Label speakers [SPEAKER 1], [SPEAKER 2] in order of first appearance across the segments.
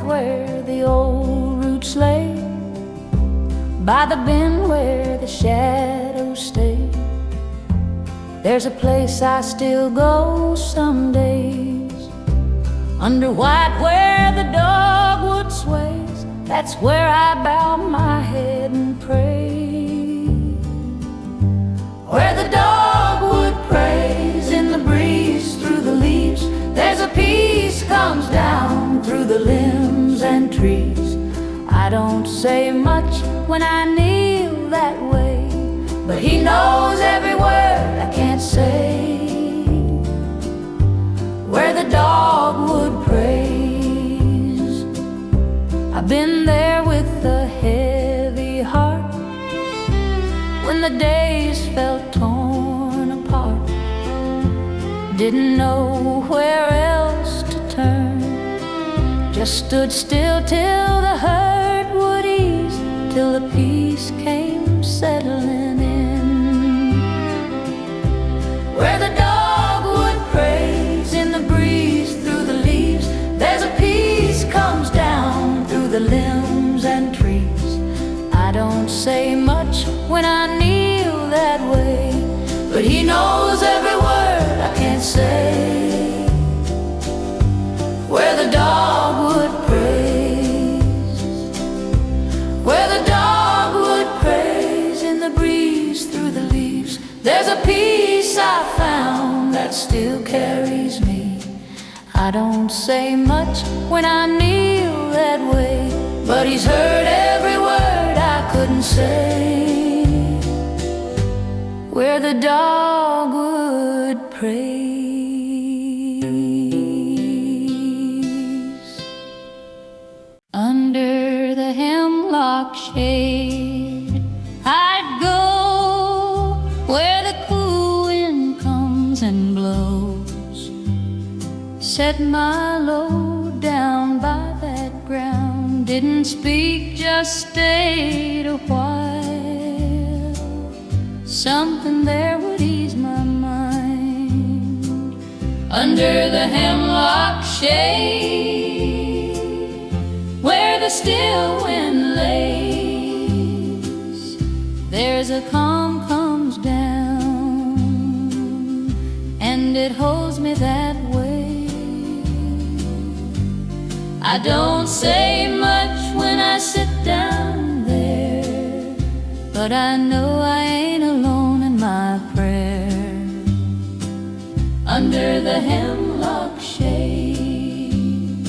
[SPEAKER 1] where the old roots lay, by the bend where the shadows stay. There's a place I still go some days, under white where the dogwood sways. That's where I bow my head and pray, where the dogwood prays in the breeze through the leaves. There's a peace comes down through the limbs and trees. I don't say much when I kneel that way, but he knows every word I can't say, where the dogwood prays. I've been there with a heavy heart, when the days felt torn apart. Didn't know where else to turn, just stood still till the hurt would ease, till the peace came settling in, where the dogwood prays in the breeze through the leaves. There's a peace comes down through the limbs and trees. I don't say much when I kneel that way, but he knows every word I can't say, where the dogwood prays, where the dogwood prays in the breeze through the leaves. There's a peace I found that still carries me. I don't say much when I kneel that way, but he's heard every word I couldn't say, where the dogwood prays. Under the hemlock shade I'd go, where the cool wind comes and blows. Set my load down by that ground, didn't speak, just stayed a while. Something there would ease my mind, under the hemlock shade, where the still wind lays. There's a calm comes down, and it holds me that way. I don't say much when I sit down there, but I know I ain't alone in my prayer, under the hemlock shade.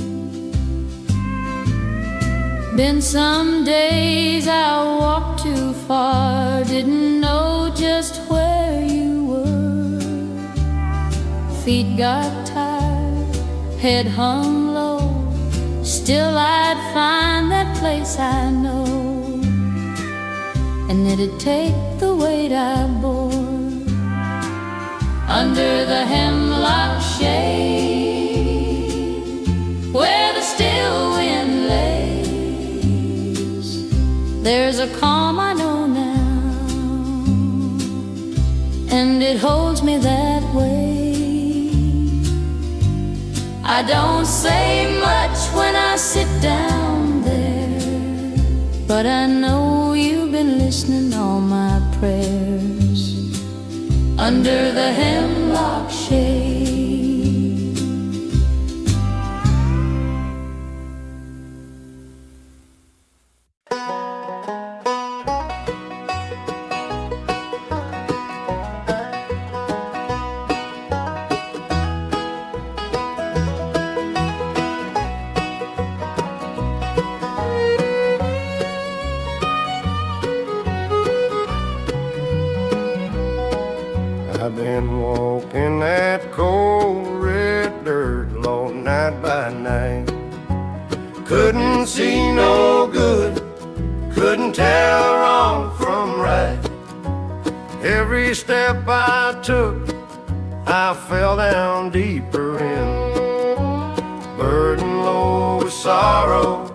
[SPEAKER 1] Been some days I walked too far, didn't know just where you were. Feet got tired, head hung low, still I'd find that place I know, and it'd take the weight I bore, under the hemlock shade, where the still wind lays. There's a calm I know now, and it holds me that way. I don't say much when I sit down there, but I know you've been listening all my prayers, under the hemlock shade.
[SPEAKER 2] I've been walking that cold red dirt, Lord, night by night. Couldn't see no good, couldn't tell wrong from right. Every step I took, I fell down deeper in, burdened low with sorrow,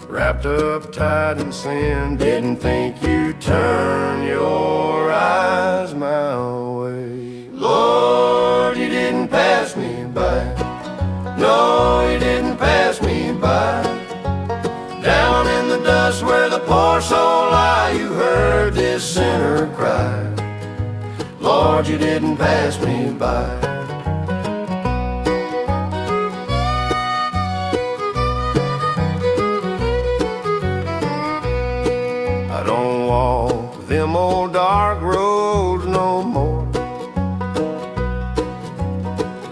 [SPEAKER 2] wrapped up tight in sin. Didn't think you'd turn your eyes my way. Lord, you didn't pass me by. No, you didn't pass me by. this sinner cry. Lord, you didn't pass me by. I don't walk them old dark roads no more.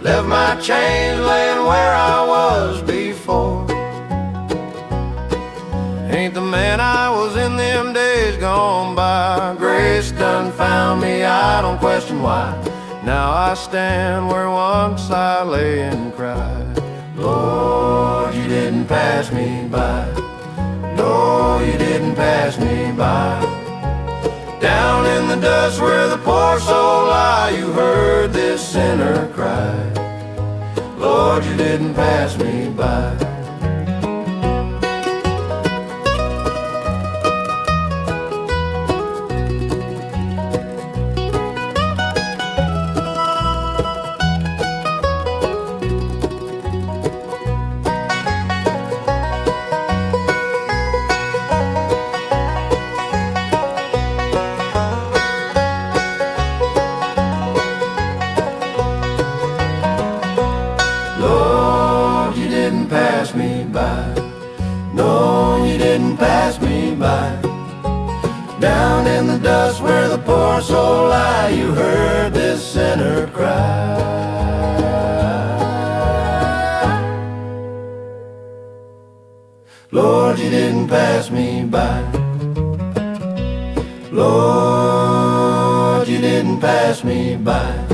[SPEAKER 2] Left my chains laying where I was before. Ain't the man I was in them days gone by. Grace done found me, I don't question why. Now I stand where once I lay and cried. Lord, you didn't pass me by. No, you didn't pass me by. Down in the dust where the poor soul lie, you heard this sinner cry. Lord, you didn't pass me by. No, you didn't pass me by. Down in the dust where the poor soul lie, you heard this sinner cry. Lord, you didn't pass me by. Lord, you didn't pass me by.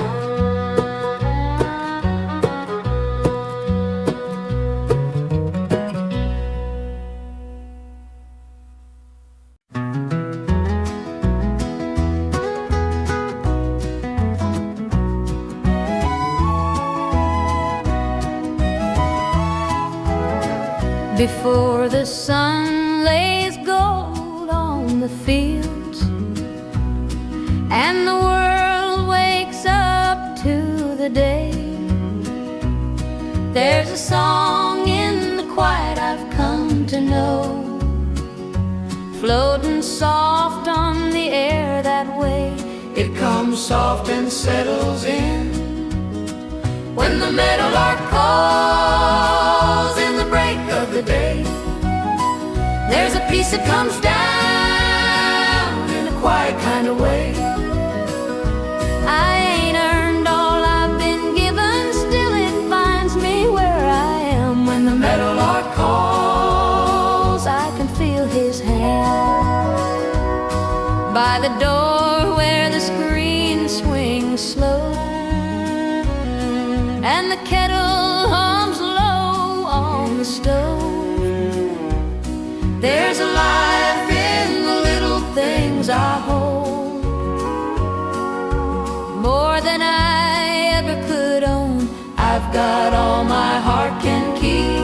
[SPEAKER 1] Before the sun lays gold on the fields and the world wakes up to the day, there's a song in the quiet I've come to know, floating soft on the air that way.
[SPEAKER 2] It comes soft and settles in when the meadowlark calls in the break of the day.
[SPEAKER 1] There's a peace that comes down
[SPEAKER 2] In a quiet kind of way.
[SPEAKER 1] I ain't earned all I've been given, still it finds me where I am. When the
[SPEAKER 2] Meadowlark calls,
[SPEAKER 1] I can feel his hand by the door where the screen swings slow and the kettle hums low on the stove. There's a life in the little things I hold, more than I ever could own. I've got all my heart can keep.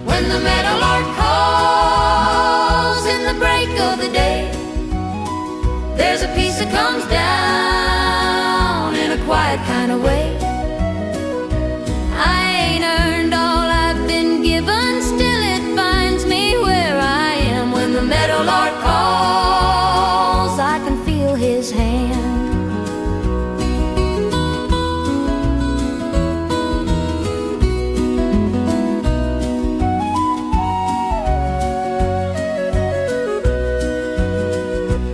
[SPEAKER 1] When the meadowlark calls in the break of the day, there's a peace that comes down in a quiet kind of way. I ain't earned all I've been given, still it finds me where I am. When the meadowlark calls, I can feel his hand.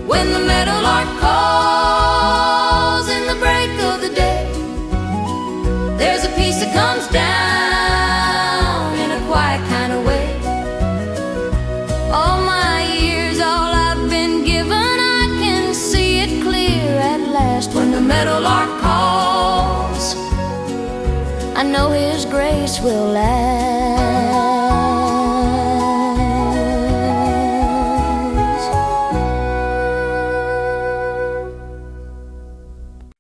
[SPEAKER 1] When the meadowlark calls in the break of the day, there's a peace that comes down in a quiet kind of way. All my years, all I've been given, I can see it clear at last. When the meadowlark calls, I know his grace will last.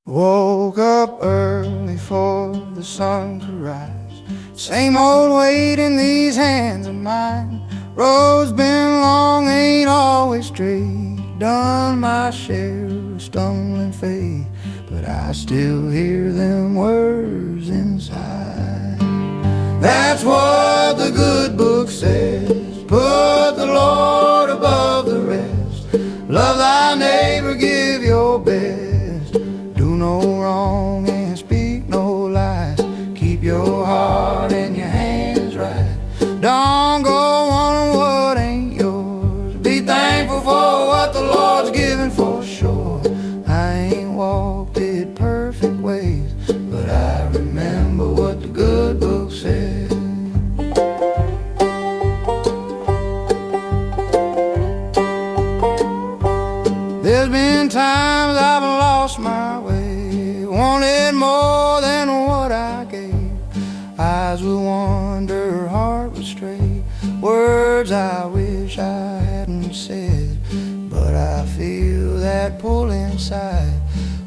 [SPEAKER 3] Woke up early for the sun to rise. Same old weight in these hands of mine. Road's been long, ain't always straight. Done my share of stumbling faith, but I still hear them words inside. That's what the good book says. Put the Lord above the rest. Love thy no wrong and speak no lies. Keep your heart and your hands right. Don't go on what ain't yours. Be thankful for what the Lord's given for sure. I ain't walked it perfect ways, but I remember what the good book said. There's been times I've lost my way, wanted more than what I gave. Eyes would wander, heart would stray, words I wish I hadn't said. But I feel that pull inside,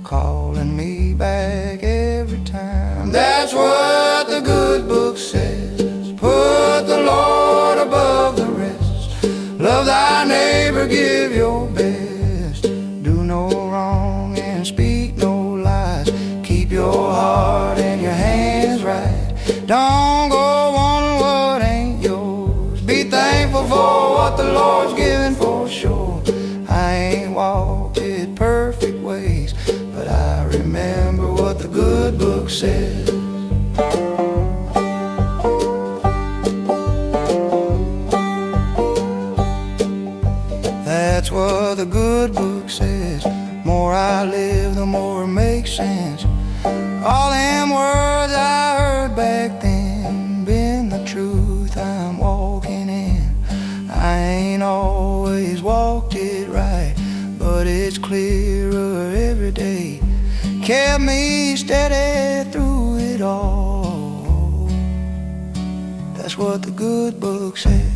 [SPEAKER 3] calling me back every time. That's what the good book says. Put the Lord above the rest. Love thy neighbor, give your best. Do no wrong and speak no lies. Keep your heart and your hands right. Don't go on what ain't yours. Be thankful for what the Lord's given for sure. I ain't walked it perfect ways, but I remember what the good book says. That's what the good book says. More I live, the more it makes sense. All them words I heard back then been the truth I'm walking in. I ain't always walked it right, but it's clearer every day. Kept me steady through it all. That's what the good book says.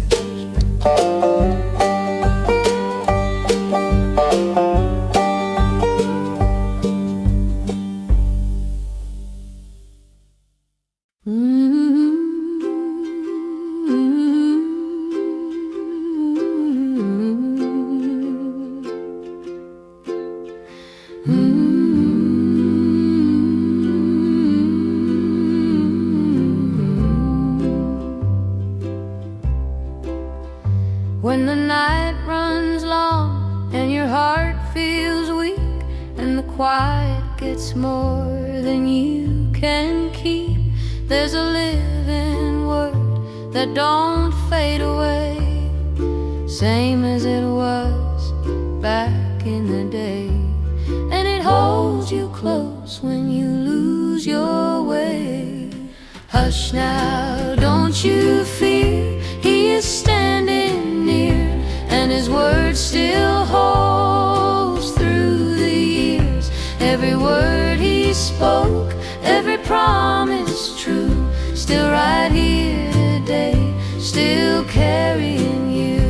[SPEAKER 1] When the night runs long and your heart feels weak, and the quiet gets more than you can keep, there's a living word that don't fade away, same as it was back in the day. And it holds you close when you lose your way. Hush now, don't you fear, he is standing near, and his word still holds through the years. Every word he spoke, every promise true, still right here today, still carrying you.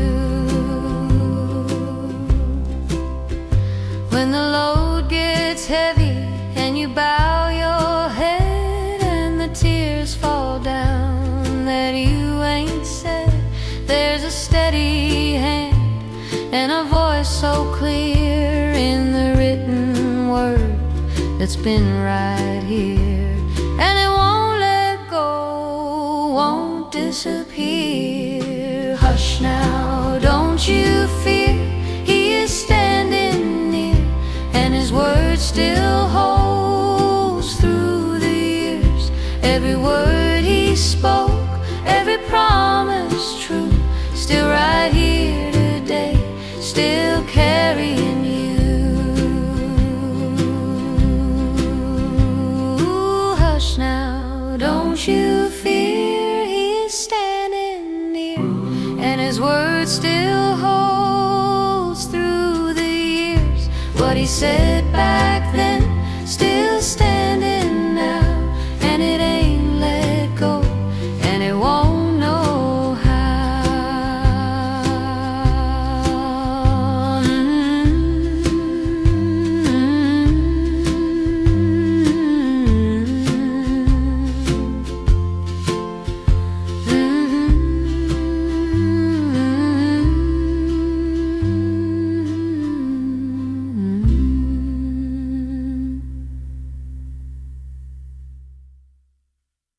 [SPEAKER 1] When the load gets heavy and you bow your head and the tears fall down that you ain't said, there's a steady hand and a voice so clear in the written word that's been right here, and it won't let go, won't disappear. Hush now, don't you fear, he is standing near, and his word still holds through the years. Every word he spoke, every promise true, still right here today, still carrying you. Hush now, don't you fear, he is standing near, and his word still holds through the years. What he said back then